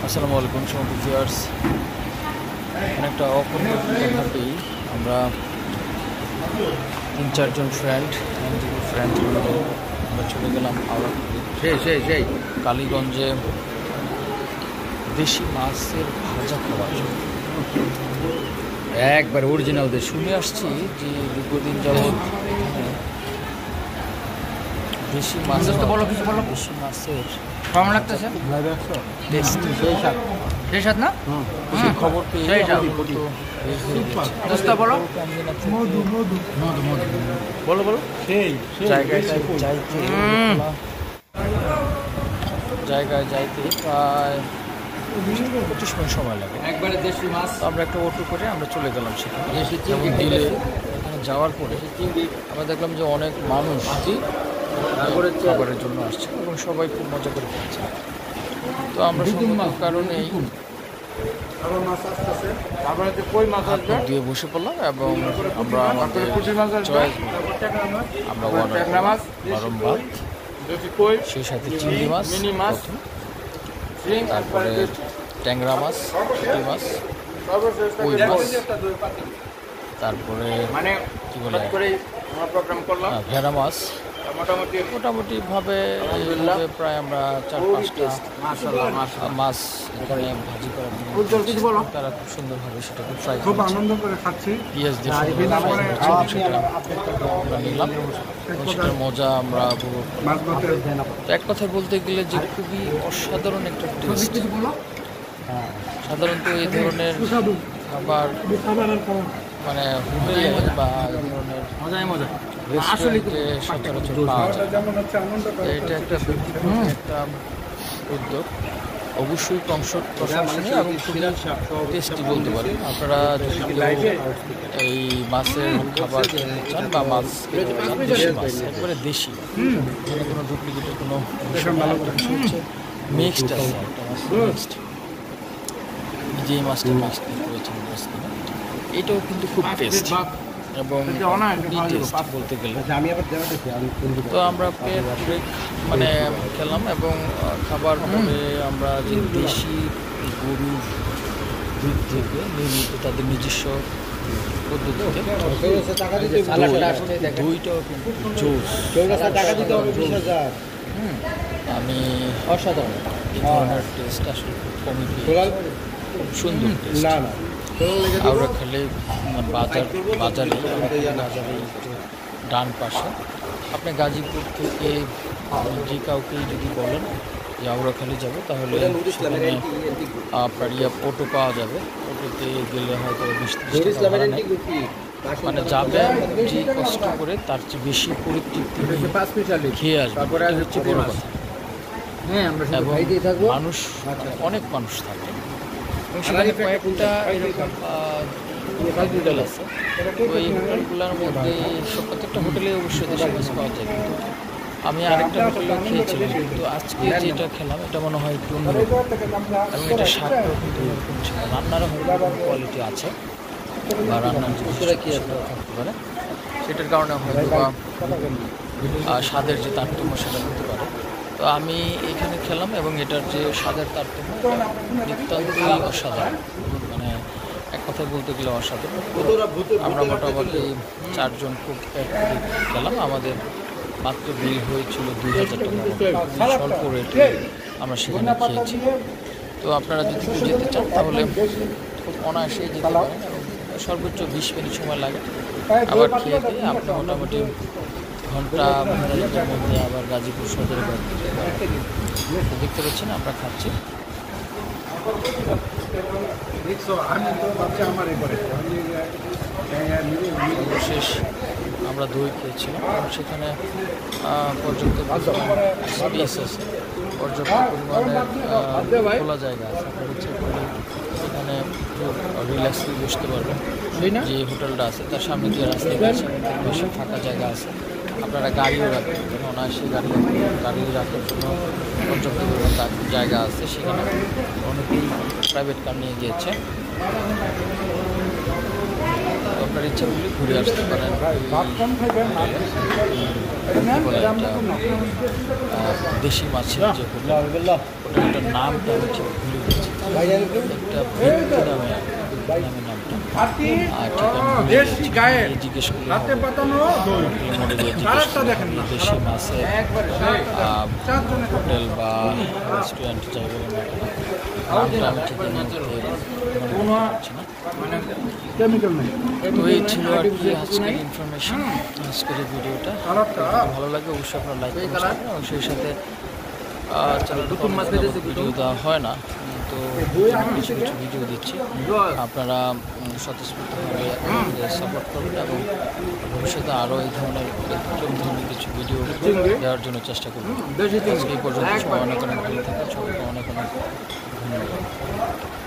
আসসালামু আলাইকুম সমস্ত ভিউয়ার্স। অনেকটা অপরিকল্পিতভাবেই আমরা 3-4 জন ফ্রেন্ড মিলে আমরা চলে গেলাম কালীগঞ্জে দেশি মাছের ভাজা খাওয়ার জন্য। একবার অরিজিনাল দেশ শুনে আসছি যে দীর্ঘদিন যাবৎ দেশি মাছের দেশি মাছের কেমন লাগতেছে? সেই সাত না সেই খবর পেয়ে বলো বলো জায়গায় যাইতে প্রায় 25 মিনিট সময় লাগে। একবারে দেশি মাছ। আমরা একটা অটো করে আমরা চলে গেলাম সেখানে। এখানে যাওয়ার পরে আমরা দেখলাম যে অনেক মানুষ খাবারের জন্য আসছে এবং সবাই খুব মজা করে খাচ্ছে। তো আমরা সম্ভবত কারণে দিয়ে বসে পড়লাম এবং আমরা আমাদের নরম ভাত, সেই সাথে চিংড়ি মাছ, তারপরে ট্যাংরা মাছ, পুঁটি মাছ, কই মাছ, তারপরে কি বলে ভেড়া মাছ। মোটামুটিভাবে প্রায় আমরা 4-5টা মাছ এখানে ভাজি করার জন্য তারা খুব সুন্দরভাবে সেটাকে ফ্রাই করছে, পেঁয়াজ দিয়ে সেটা আমরা নিলাম এবং সেটার মজা আমরা উপভোগ করলাম। তো এক কথায় বলতে গেলে যে খুবই অসাধারণ একটা টেস্ট। সাধারণত এই ধরনের খাবার মানে হোটেলে বা এই ধরনের রেস্টুরেন্টে সচরাচর পাওয়া যায়। এটা একটা একটা উদ্যোগ, অবশ্যই প্রশংসনীয় এবং খুবই টেস্টি বলতে পারেন। আপনারা যদি এই মাছের খাবার খেতে চান বা মাছ খেতে চান, দেশি মাছ একবারে দেশি, এখানে কোনো ডুপ্লিকেটের কোনো হচ্ছে মিক্সড আছে, একটা মাছ মিক্সড, যেই মাছটা মিক্সড করেছেন এটাও কিন্তু খুব টেস্ট এবং বলতে গেলে। তো আমরা ব্রেক মানে খেলাম এবং খাবার পরে আমরা যে দেশি গরুর দুধ থেকে নির্মিত তাদের নিজস্ব পদ্ধতিতে দইটাও কিন্তু আমি অসাধারণ এই ধরনের টেস্ট আসলে খুব কমই পেয়েছি, খুব সুন্দর টেস্ট। আমরা খেলে বাজারে একটু ডান পাশে আপনি গাজীপুর থেকে যে কাউকেই যদি বলেন যে আউড়াখালি যাবো তাহলে সেখানে আপনার অটো পাওয়া যাবে। অটোতে গেলে হয়তো 20-30 টাকা ভাড়া নেয়, মানে যাবে যে কষ্ট করে তার চেয়ে বেশি পরিতৃপ্তি খেয়ে আসবে, এটা হচ্ছে বড় কথা। এবং মানুষ অনেক মানুষ থাকে এবং সেখানে কয়েকটা এরকম হোটেল আছে। ওই হোটেলগুলোর মধ্যে প্রত্যেকটা হোটেলে অবশ্যই দেশি মাছ পাওয়া যায়, কিন্তু আমি আরেকটা হোটেলে খেয়েছিলাম, কিন্তু আজকে যেটা খেলাম এটা মনে হয় একটু অন্যরকম এবং এটা স্বাদটাও কিন্তু এরকম ছিল। রান্নারও হয়তো কোয়ালিটি আছে বা রান্নার জিনিসটা কি থাকতে পারে, সেটার কারণে হয়তো বা স্বাদের যে তারতম্য সেটা হতে পারে। তো আমি এখানে খেলাম এবং এটার যে স্বাদের তারতম্য নিতান্তই অসাধারণ, মানে এক কথায় বলতে গেলে অসাধারণ। আমরা মোটামুটি 4 জন খুব খেলাম, আমাদের মাত্র বিল হয়েছিল 2000 টাকা, স্বল্প রেটে আমরা সেখানে খেয়েছি। তো আপনারা যদি কেউ যেতে চান তাহলে খুব অনায়াসে যেতে পারেন এবং সর্বোচ্চ 20 মিনিট সময় লাগে। আবার খেয়ে দিয়ে আপনি মোটামুটি ঘন্টার মধ্যে আবার গাজীপুর সদরে দেখতে পাচ্ছেন আমরা খাচ্ছি। সর্বশেষ আমরা দই খেয়েছিলাম, সেখানে পর্যাপ্ত স্পেস আছে, পর্যাপ্ত পরিমাণে খোলা জায়গা আছে, আপনার ইচ্ছে করলে এখানে রিল্যাক্সলি বসতে পারবেন। যে হোটেলটা আছে তার সামনে দিয়ে রাস্তা আছে, বেশি ফাঁকা জায়গা আছে, আপনারা গাড়িও রাখবেন, অনায়াসে গাড়ি রাখার জন্য পর্যাপ্ত পরিমাণ জায়গা আছে। সেখানে অনেকেই প্রাইভেট কার নিয়ে গিয়েছে, আপনার ইচ্ছা করলে ঘুরে আসতে পারেন। দেশি মাছের যে হোটেলটার নামটা আমি ঠিক ভুলে গেছি। একটা ভিত্তি নামে নামটা আর ঠিক আমি জিজ্ঞেস করলে দেশি মাছের হোটেল বা রেস্টুরেন্ট যাই বলুন না কেন, নামটা আমি ঠিক মনে পারছি না। তো এই ছিল আর কি আজকের ইনফরমেশন, আজকের এই ভিডিওটা। ভালো লাগে অবশ্যই আপনারা লাইক করবেন এবং সেই সাথে ভিডিও দেওয়া হয় না, তো কিছু কিছু ভিডিও দিচ্ছি, আপনারা স্বতঃস্ফূর্তভাবে সাপোর্ট করবেন এবং ভবিষ্যতে আরও এই ধরনের কিছু ভিডিও দেওয়ার জন্য চেষ্টা করবেন। এই পর্যন্ত সবাই অনেক অনেক ভালো থাকবেন, সবাইকে অনেক অনেক ধন্যবাদ।